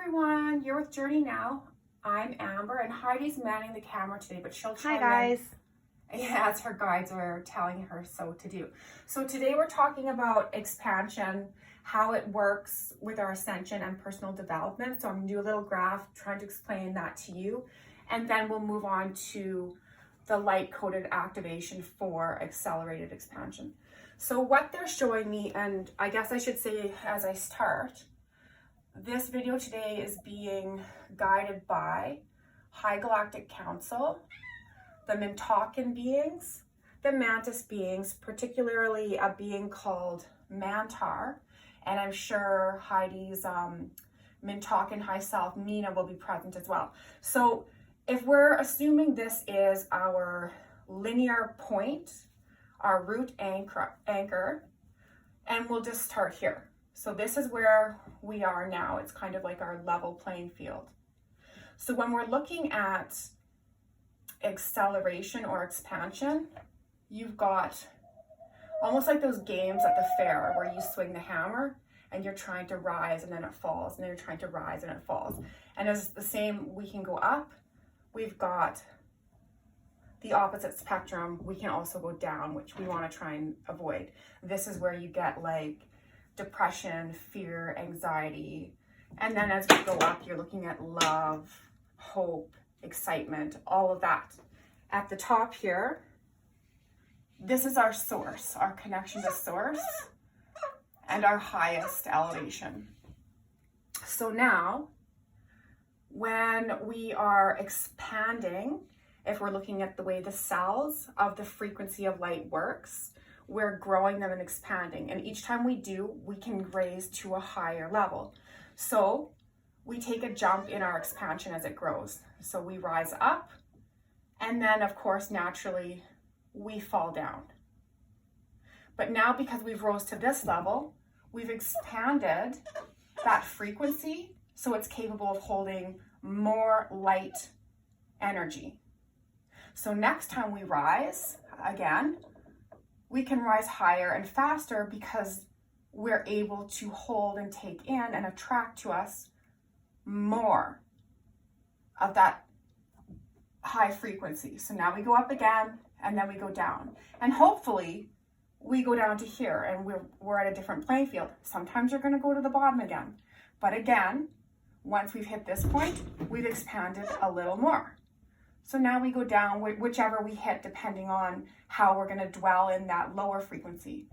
everyone, you're with Journey Now. I'm Amber and Heidi's manning the camera today, but she'll chime in. Hi guys. Yeah, as her guides are telling her so to do. So today we're talking about expansion, how it works with our ascension and personal development. So I'm gonna do a little graph trying to explain that to you. And then we'll move on to the light-coded activation for accelerated expansion. So what they're showing me, and I guess I should say as I start, this video today is being guided by High Galactic Council, the Mintakan beings, the Mantis beings, particularly a being called Mantar, and I'm sure Heidi's Mintakan high self, Mina, will be present as well. So if we're assuming this is our linear point, our root anchor, and we'll just start here. So this is where we are now. It's kind of like our level playing field. So when we're looking at acceleration or expansion, you've got almost like those games at the fair where you swing the hammer and you're trying to rise and then it falls, and then you're trying to rise and it falls. And as the same, we can go up. We've got the opposite spectrum. We can also go down, which we want to try and avoid. This is where you get like depression, fear, anxiety. And then as we go up, you're looking at love, hope, excitement, all of that. At the top here, this is our source, our connection to source, and our highest elevation. So now, when we are expanding, if we're looking at the way the cells of the frequency of light works, we're growing them and expanding. And each time we do, we can raise to a higher level. So we take a jump in our expansion as it grows. So we rise up, and then of course, naturally, we fall down. But now because we've rose to this level, we've expanded that frequency so it's capable of holding more light energy. So next time we rise, again, we can rise higher and faster because we're able to hold and take in and attract to us more of that high frequency. So now we go up again and then we go down. And hopefully we go down to here and we're at a different playing field. Sometimes you're going to go to the bottom again. But again, once we've hit this point, we've expanded a little more. So now we go down, whichever we hit, depending on how we're going to dwell in that lower frequency.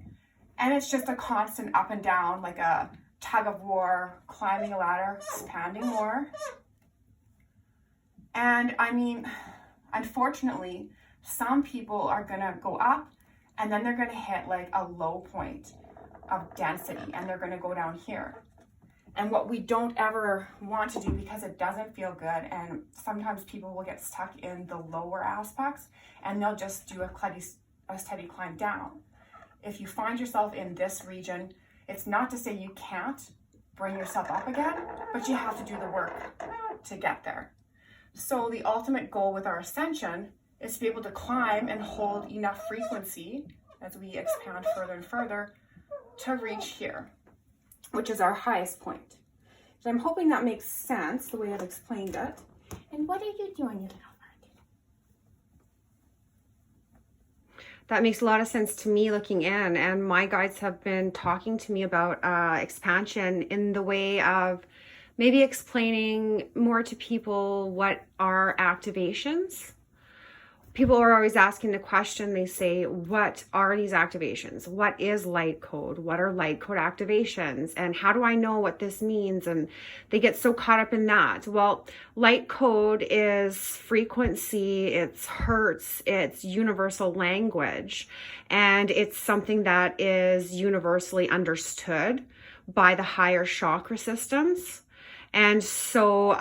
And it's just a constant up and down, like a tug of war, climbing a ladder, expanding more. And I mean, unfortunately, some people are going to go up and then they're going to hit like a low point of density and they're going to go down here. And what we don't ever want to do, because it doesn't feel good, and sometimes people will get stuck in the lower aspects and they'll just do a steady climb down. If you find yourself in this region, it's not to say you can't bring yourself up again, but you have to do the work to get there. So the ultimate goal with our ascension is to be able to climb and hold enough frequency as we expand further and further to reach here, which is our highest point. So I'm hoping that makes sense the way I've explained it. And what are you doing, you little bird? That makes a lot of sense to me looking in, and my guides have been talking to me about expansion in the way of maybe explaining more to people what are activations. People are always asking the question, they say, what are these activations? What is light code? What are light code activations? And how do I know what this means? And they get so caught up in that. Well, light code is frequency, it's hertz, it's universal language. And it's something that is universally understood by the higher chakra systems. And so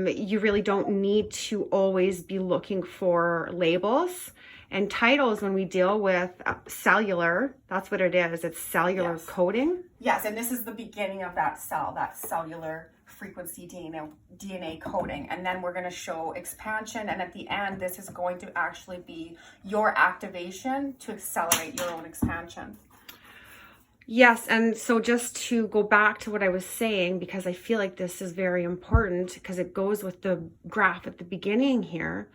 you really don't need to always be looking for labels and titles when we deal with cellular. That's what it is. It's cellular coding. Yes, and this is the beginning of that cell, that cellular frequency DNA coding. And then we're going to show expansion. And at the end, this is going to actually be your activation to accelerate your own expansion. Yes, and so just to go back to what I was saying, because I feel like this is very important because it goes with the graph at the beginning here.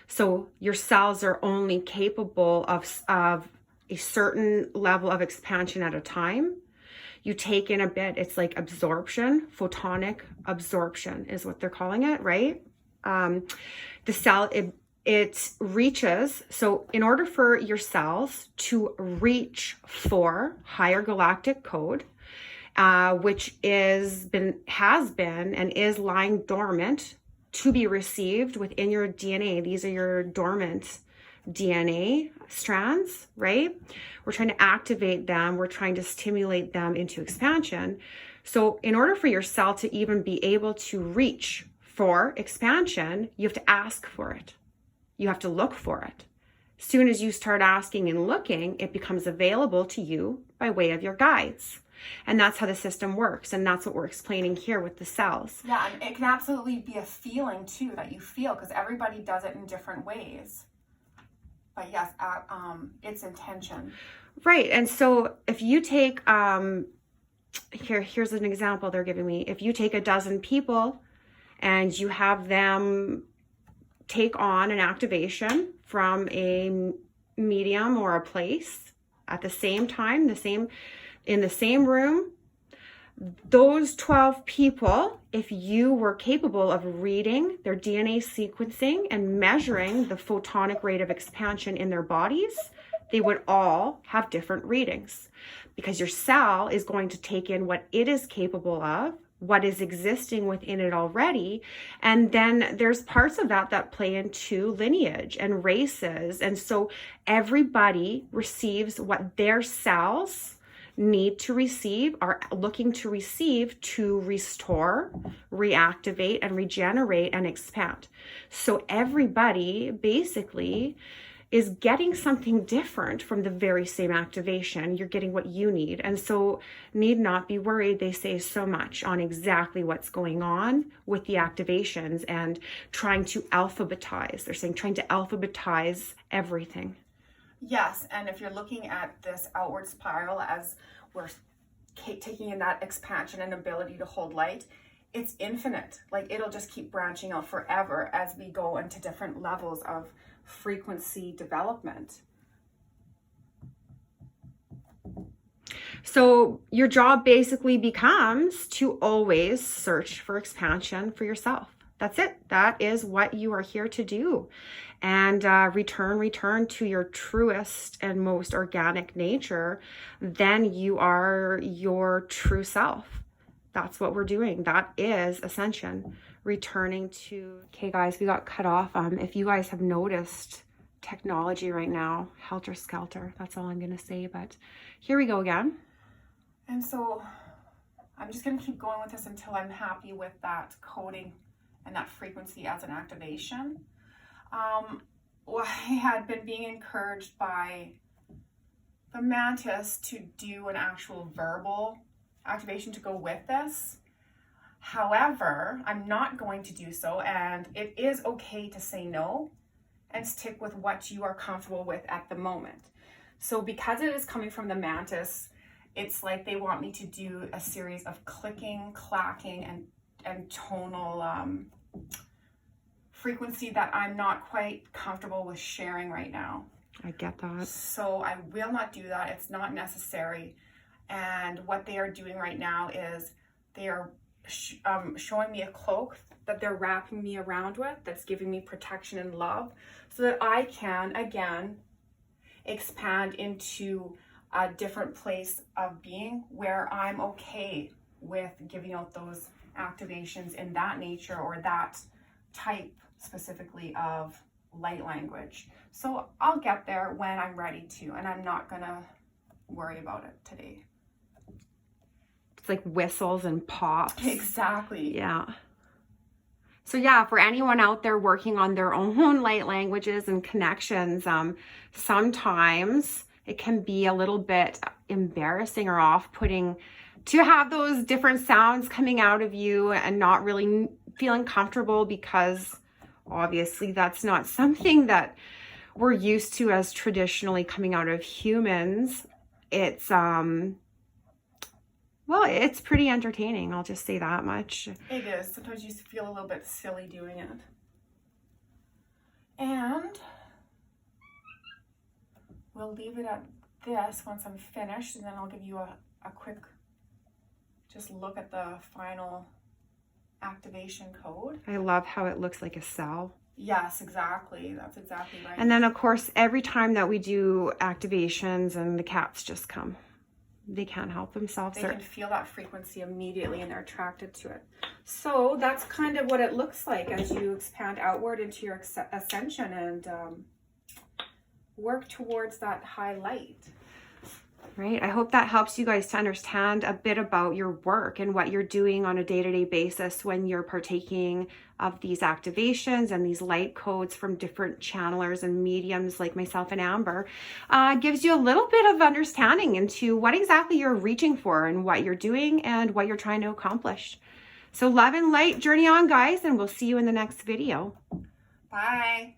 So your cells are only capable of a certain level of expansion at a time. You take in a bit, it's like absorption, photonic absorption is what they're calling it, right? The cell, it reaches, so in order for your cells to reach for higher galactic code, which has been and is lying dormant to be received within your DNA. These are your dormant DNA strands, right? We're trying to activate them. We're trying to stimulate them into expansion. So in order for your cell to even be able to reach for expansion, you have to ask for it. You have to look for it. As soon as you start asking and looking, it becomes available to you by way of your guides. And that's how the system works. And that's what we're explaining here with the cells. Yeah, and it can absolutely be a feeling too that you feel, because everybody does it in different ways. But yes, it's intention. Right. And so if you take, here's an example they're giving me. If you take a dozen people and you have them take on an activation from a medium or a place at the same time, in the same room, those 12 people, if you were capable of reading their DNA sequencing and measuring the photonic rate of expansion in their bodies, they would all have different readings, because your cell is going to take in what it is capable of, what is existing within it already. And then there's parts of that play into lineage and races. And so everybody receives what their cells need to receive, are looking to receive to restore, reactivate, and regenerate and expand. So everybody basically is getting something different from the very same activation. You're getting what you need. And so need not be worried. They say so much on exactly what's going on with the activations and trying to alphabetize. They're saying trying to alphabetize everything. Yes, and if you're looking at this outward spiral as we're taking in that expansion and ability to hold light, it's infinite. Like, it'll just keep branching out forever as we go into different levels of frequency development. So your job basically becomes to always search for expansion for yourself. That's it. That is what you are here to do. And return to your truest and most organic nature. Then you are your true self. That's what we're doing. That is Ascension. Returning to... Okay, guys, we got cut off. If you guys have noticed, technology right now, helter skelter. That's all I'm going to say. But here we go again. And so I'm just going to keep going with this until I'm happy with that coding and that frequency as an activation. I had been being encouraged by the Mantis to do an actual verbal activation to go with this. However, I'm not going to do so, and it is okay to say no and stick with what you are comfortable with at the moment. So because it is coming from the Mantis, it's like they want me to do a series of clicking, clacking, and tonal frequency that I'm not quite comfortable with sharing right now. I get that. So I will not do that. It's not necessary. And what they are doing right now is they are showing me a cloak that they're wrapping me around with, that's giving me protection and love, so that I can, again, expand into a different place of being where I'm okay with giving out those activations in that nature or that type specifically of light language. So I'll get there when I'm ready to, and I'm not gonna worry about it today. It's like whistles and pops. Exactly. Yeah. So yeah, for anyone out there working on their own light languages and connections, sometimes it can be a little bit embarrassing or off-putting to have those different sounds coming out of you and not really feeling comfortable, because obviously that's not something that we're used to as traditionally coming out of humans. It's Well, it's pretty entertaining. I'll just say that much. It is. Sometimes you feel a little bit silly doing it. And we'll leave it at this once I'm finished, and then I'll give you a quick just look at the final activation code. I love how it looks like a cell. Yes, exactly. That's exactly right. And then, of course, every time that we do activations and the cats just come, they can't help themselves. They can feel that frequency immediately and they're attracted to it. So that's kind of what it looks like as you expand outward into your ascension and work towards that high light. Right. I hope that helps you guys to understand a bit about your work and what you're doing on a day-to-day basis when you're partaking of these activations and these light codes from different channelers and mediums like myself and Amber. Gives you a little bit of understanding into what exactly you're reaching for and what you're doing and what you're trying to accomplish. So love and light, journey on, guys, and we'll see you in the next video. Bye.